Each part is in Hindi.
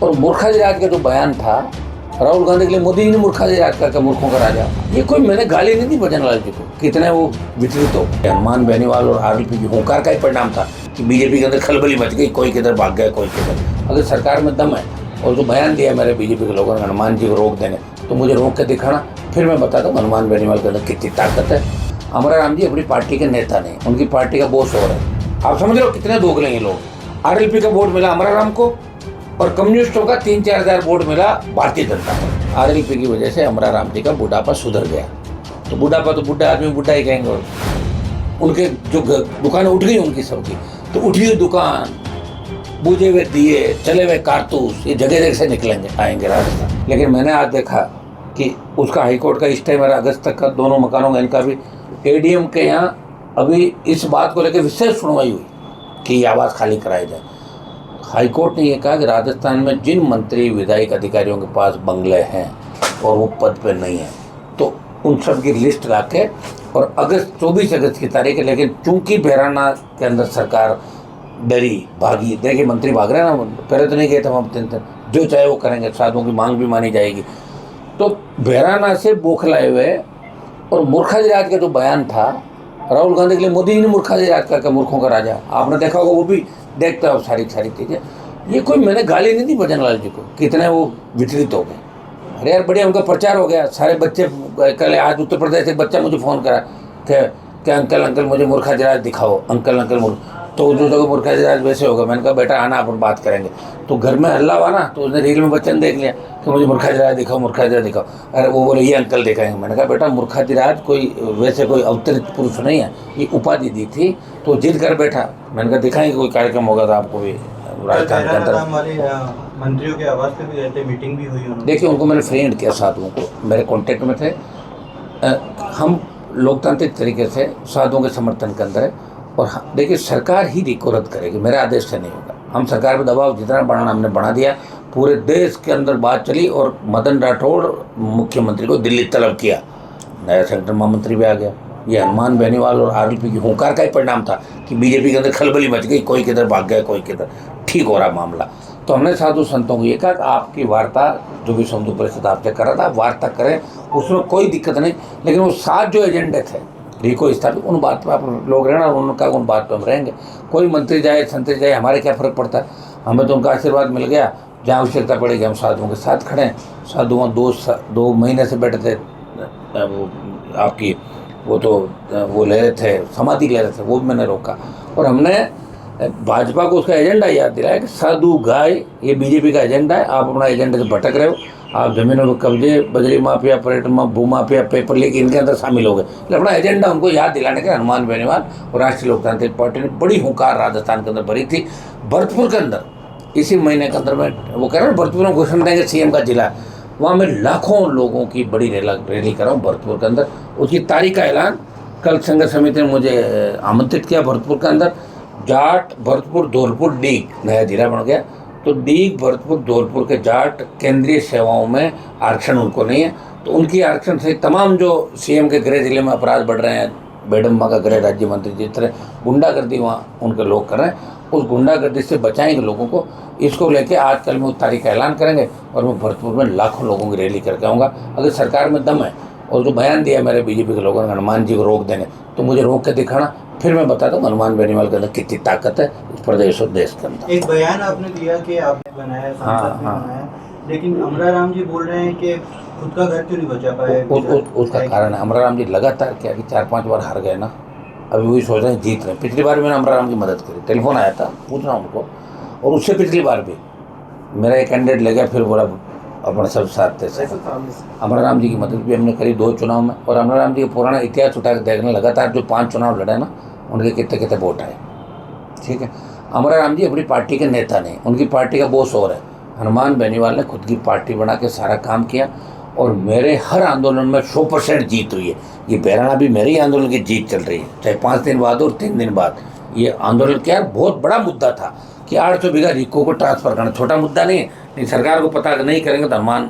और मूर्खाजी राज का जो बयान था राहुल गांधी के लिए, मोदी जी ने मूर्खाजी राज का मूर्खों का राजा, ये कोई मैंने गाली नहीं दी बजरंगलाल जी को, कितने वो विचलित हो। हनुमान बेनीवाल और आरएलपी की हुंकार का ही परिणाम था कि बीजेपी के अंदर खलबली मच गई, कोई किधर भाग गया कोई किधर। अगर सरकार में दम है और जो बयान दिया मेरे बीजेपी के लोगों ने हनुमान जी को रोक देने, तो मुझे रोक के दिखाना, फिर मैं बताता हूँ हनुमान बेनीवाल के अंदर कितनी ताकत है। अमरा राम जी अपनी पार्टी के नेता नहीं, उनकी पार्टी का बॉस हो रहा है। आप समझ रहे हो कितने दोगले हैं लोग। आरएलपी का वोट मिला अमरा राम को और कम्युनिस्टों का 3-4 हज़ार वोट मिला भारतीय जनता को। आरएलपी की वजह से अमरा राम जी का बुढ़ापा सुधर गया। तो बुढ़ापा तो बुढ़ा आदमी बुढ़ा ही कहेंगे। और उनके जो दुकानें उठ गई उनकी सबकी, तो उठी हुई दुकान, बुझे हुए दिए, चले हुए कारतूस, ये जगह जगह से निकलेंगे आएंगे राजस्थान। लेकिन मैंने आज देखा कि उसका हाईकोर्ट का स्टे मेरा अगस्त तक का, दोनों मकानों का इनका भी, एडीएम के यहाँ अभी इस बात को लेकर विशेष सुनवाई हुई कि ये आवाज़ खाली कराई जाए। हाईकोर्ट ने यह कहा कि राजस्थान में जिन मंत्री विधायक अधिकारियों के पास बंगले हैं और वो पद पे नहीं है, तो उन सब की लिस्ट ला के, और 24 अगस्त की तारीख है। लेकिन चूंकि बेराना के अंदर सरकार डरी, भागी, देखिए मंत्री भाग रहे हैं ना, पहले तो नहीं गए थे हम 3 दिन, जो चाहे वो करेंगे, साधुओं की मांग भी मानी जाएगी। तो बेराना से बौखलाए हुए और मूर्खाजी राज का जो बयान था राहुल गांधी के लिए, मोदी जी ने मूर्खाजी राज का मूर्खों का राजा, आपने देखा होगा, वो भी देखता है सारी चीज़ें। ये कोई मैंने गाली नहीं दी बजरंगलाल जी को, कितने वो विचलित हो गए। अरे यार बढ़िया, उनका प्रचार हो गया, सारे बच्चे, कल आज उत्तर प्रदेश से एक बच्चा मुझे फ़ोन करा कि अंकल मुझे मूर्खाजी राज दिखाओ, अंकल तो जो जगह मूर्खाजी राज वैसे होगा। मैंने कहा बेटा आना, अपन बात करेंगे। तो घर में हल्ला हुआ ना, तो उसने रील में बच्चन देख लिया कि मुझे मूर्खाजी राज दिखाओ, मूर्खाजी राज दिखाओ। अरे वो बोले ये अंकल दिखाएंगे। मैंने कहा बेटा मूर्खाजी राज कोई वैसे कोई अवतरित पुरुष नहीं है, ये उपाधि दी थी, तो जिद कर बैठा। मैंने कहा दिखाएंगे, कोई कार्यक्रम होगा तो आपको भी राजस्थान के अंदर। मंत्रियों के आवास पे भी रहते, मीटिंग भी हुई। देखिए उनको मैंने फ्रेंड किया, साधुओं को, मेरे कॉन्टेक्ट में थे। हम लोकतांत्रिक तरीके से साधुओं के समर्थन के अंदर है। और देखिए सरकार ही रिको रद्द करेगी, मेरे आदेश से नहीं होगा। हम सरकार पर दबाव जितना बढ़ाना हमने बढ़ा दिया। पूरे देश के अंदर बात चली और मदन राठौड़ मुख्यमंत्री को दिल्ली तलब किया, नया सेंट्रल महामंत्री भी आ गया। ये हनुमान बेनीवाल और आरएलपी की हुंकार का ही परिणाम था कि बीजेपी के अंदर खलबली मच गई, कोई किधर भाग गया कोई किधर, ठीक हो रहा मामला। तो हमने साधु संतों को ये कहा कि आपकी वार्ता जो भी हिंदू परिषद आपसे कर रहा था, आप वार्ता करें, उसमें कोई दिक्कत नहीं। लेकिन वो 7 जो एजेंडे थे रिको स्थापित, उन बात पर आप लोग रहना, उनका उन बात पर हम रहेंगे। कोई मंत्री जाए संतरी जाए, हमारे क्या फ़र्क पड़ता है, हमें तो उनका आशीर्वाद मिल गया। जहाँ आवश्यकता पड़ेगी हम साधुओं के साथ खड़े हैं। साधुओं 2 महीने से बैठे थे, वो आपकी वो तो वो ले रहे थे, समाधि ले रहे थे, वो भी मैंने रोका। और हमने भाजपा को उसका एजेंडा याद दिलाया कि साधु गाय ये बीजेपी का एजेंडा है, आप अपना एजेंडे से भटक रहे हो, आप जमीनों पर कब्जे, बजरी माफिया, पर्यटन भू माफिया, पेपर लीक, इनके अंदर शामिल हो गए। लेकिन अपना एजेंडा उनको याद दिलाने के हनुमान बेनीवाल और राष्ट्रीय लोकतांत्रिक पार्टी ने बड़ी हुंकार राजस्थान के अंदर भरी थी। भरतपुर के अंदर इसी महीने के अंदर में वो कह रहे हैं भरतपुर में घोषणा देंगे सीएम का जिला, वहाँ मैं लाखों लोगों की बड़ी रैली कर रहा हूँ भरतपुर के अंदर। उसकी तारीख का ऐलान कल संघर्ष समिति ने मुझे आमंत्रित किया। भरतपुर के अंदर जाट, भरतपुर, धौलपुर, डीग नया जिला बन गया। तो डीग, भरतपुर, धौलपुर के जाट केंद्रीय सेवाओं में आरक्षण उनको नहीं है, तो उनकी आरक्षण से तमाम जो सीएम के गृह जिले में अपराध बढ़ रहे हैं, बेडम्बा का गृह राज्य मंत्री जिस तरह गुंडागर्दी वहाँ उनके लोग कर रहे हैं, उस गुंडागर्दी से बचाएंगे लोगों को। इसको लेके आज कल में उस तारीख का ऐलान करेंगे और मैं भरतपुर में लाखों लोगों की रैली करके आऊँगा। अगर सरकार में दम है और जो बयान दिया मेरे बीजेपी के लोगों ने हनुमान जी को रोक देने, तो मुझे रोक के दिखाना, फिर मैं बताता हूँ हनुमान बेनीवाल के अंदर कितनी ताकत है इस प्रदेश और देश के अंदर। एक बयान आपने दिया कि आपने बनाया, बनाया, लेकिन अमरा राम जी बोल रहे हैं कि खुद का घर क्यों नहीं बचा पाए। उसका कारण है अमरा राम जी लगातार क्या कि 4-5 बार हार गए ना, अभी वही सोच रहे हैं जीत रहे हैं। पिछली बार मैंने अमरा राम की मदद करी, टेलीफोन आया था, पूछ रहा हूँ उनको। और उससे पिछली बार भी मेरा एक कैंडिडेट ले गया, फिर बोला अपने सब साथ थे। अमरा राम जी की मदद भी हमने करी 2 चुनाव में। और अमरा राम जी का पुराना इतिहास उठा के देखने, लगातार जो 5 चुनाव लड़े ना, उनके कितने कितने वोट आए। ठीक है, अमरा राम जी अपनी पार्टी के नेता नहीं, उनकी पार्टी का बॉस और है। हनुमान बेनीवाल ने खुद की पार्टी बना के सारा काम किया और मेरे हर आंदोलन में 100% जीत हुई है। ये बेराना भी मेरे ही आंदोलन की जीत चल रही है, चाहे 5 दिन बाद और 3 दिन बाद। ये आंदोलन क्या बहुत बड़ा मुद्दा था कि 800 बीघा रिको को ट्रांसफर करना छोटा मुद्दा नहीं है। नहीं, सरकार को पता नहीं करेंगे तो हनुमान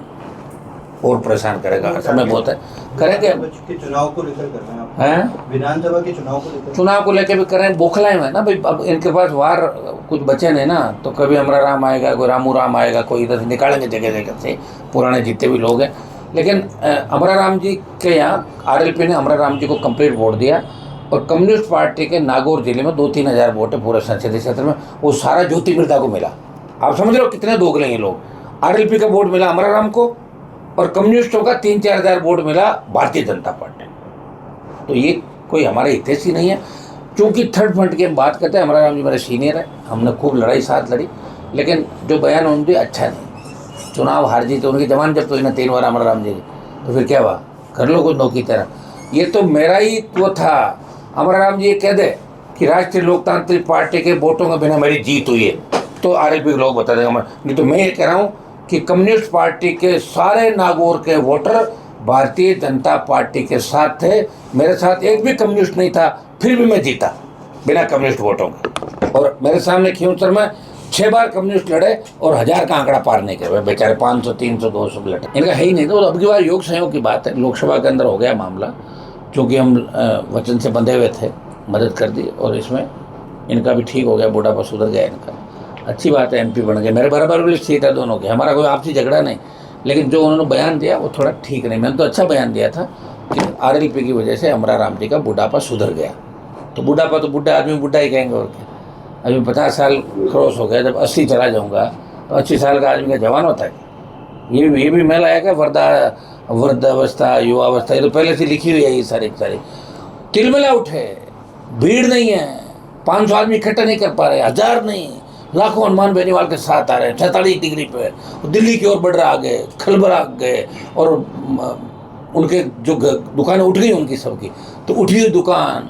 और परेशान करेगा, समय बहुत है, करेंगे। विधानसभा के चुनाव को लेकर कर रहे हैं आप? हैं विधानसभा के चुनाव को लेकर? चुनाव को लेके भी करें, बौखलाए में ना भाई, अब इनके पास वार कुछ बचे नहीं ना, तो कभी अमरा राम आएगा, कोई रामू राम आएगा, कोई इधर से निकालेंगे जगह जगह से पुराने जितने भी लोग हैं। लेकिन अमरा राम जी के यहाँ आरएलपी ने अमरा राम जी को कंप्लीट वोट दिया, और कम्युनिस्ट पार्टी के नागौर जिले में 2-3 हज़ार वोट है पूरे संसदीय क्षेत्र में, वो सारा ज्योति मिर्धा को मिला। आप समझ रहे हो कितने दोगले हैं ये लोग। आरएलपी का वोट मिला अमरा राम को, और कम्युनिस्टों का 3-4 हज़ार वोट मिला भारतीय जनता पार्टी। तो ये कोई हमारे हितेश ही नहीं है। क्योंकि थर्ड फ्रंट की हम बात करते हैं, अमरा राम जी मेरे सीनियर है, हमने खूब लड़ाई साथ लड़ी, लेकिन जो बयान उनके अच्छा नहीं। चुनाव हार जीते उनकी जवान जब तो इन्हें 3 बार अमरा राम जी, तो फिर क्या हुआ, कर लो कुछ नौकी तरह। ये तो मेरा ही वो था, अमरा राम जी ये कह दे कि राष्ट्रीय लोकतांत्रिक पार्टी के वोटों के बिना मेरी जीत हुई है, तो आरएलपी के लोग बता देंगे। नहीं तो मैं ये कह रहा हूँ कि कम्युनिस्ट पार्टी के सारे नागौर के वोटर भारतीय जनता पार्टी के साथ थे, मेरे साथ एक भी कम्युनिस्ट नहीं था, फिर भी मैं जीता बिना कम्युनिस्ट वोटों के। और मेरे सामने खियोसर में 6 बार कम्युनिस्ट लड़े और 1000 का आंकड़ा पार नहीं करे, बेचारे 500, 300, 200 लड़े, इनका है ही नहीं। तो अब की बार योग संयोग की बात है, लोकसभा के अंदर हो गया मामला, क्योंकि हम वचन से बंधे हुए थे, मदद कर दी, और इसमें इनका भी ठीक हो गया, बुढ़ापा सुधर गया इनका, अच्छी बात है। एमपी बन गए, मेरे बराबर वाली सीट है दोनों की, हमारा कोई आपसी झगड़ा नहीं। लेकिन जो उन्होंने बयान दिया वो थोड़ा ठीक नहीं। मैंने तो अच्छा बयान दिया था कि आरएलपी की वजह से अमरा राम जी का बुढ़ापा सुधर गया। तो बुढ़ापा तो बुढ़ा आदमी बुढ़ा ही कहेंगे, और क्या। अभी 50 साल क्रॉस हो गया, जब 80 चला जाऊँगा तो 80 साल का आदमी का जवान होता है। ये भी मैं लाया क्या, वृद्धावस्था, युवावस्था, ये तो पहले से लिखी हुई है ये सारी तिलमिला उठे, भीड़ नहीं है, 500 आदमी इकट्ठा नहीं कर पा रहे, 1000 नहीं, लाखों हनुमान बेनीवाल के साथ आ रहे हैं 46 डिग्री पे, दिल्ली की ओर बढ़ रहा आगे, खलबरा गए, और उनके जो दुकानें उठ गई उनकी सबकी, तो उठी हुई दुकान,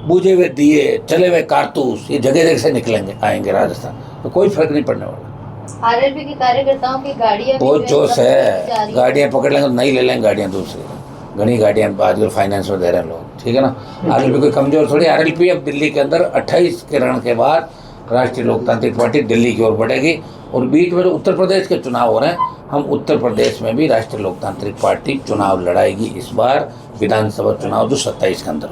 बुझे हुए दिए, चले हुए कारतूस, ये जगह जगह से निकलेंगे आएंगे राजस्थान, तो कोई फर्क नहीं पड़ने वाला। आरएलपी के कार्यकर्ताओं की गाड़ियां बहुत जोश है, गाड़ियाँ पकड़ लेंगे तो नहीं ले लेंगे गाड़ियाँ दूसरी, घनी गाड़ियाँ आजकल फाइनेंस में दे रहे हैं लोग, ठीक है ना। आरएलपी कोई कमजोर थोड़ी, आरएलपी अब दिल्ली के अंदर 28 के रण के बाद राष्ट्रीय लोकतांत्रिक पार्टी दिल्ली की ओर बढ़ेगी, और बीच में जो उत्तर प्रदेश के चुनाव हो रहे हैं, हम उत्तर प्रदेश में भी राष्ट्रीय लोकतांत्रिक पार्टी चुनाव लड़ाएगी इस बार, विधानसभा चुनाव जो 27 के अंदर हो।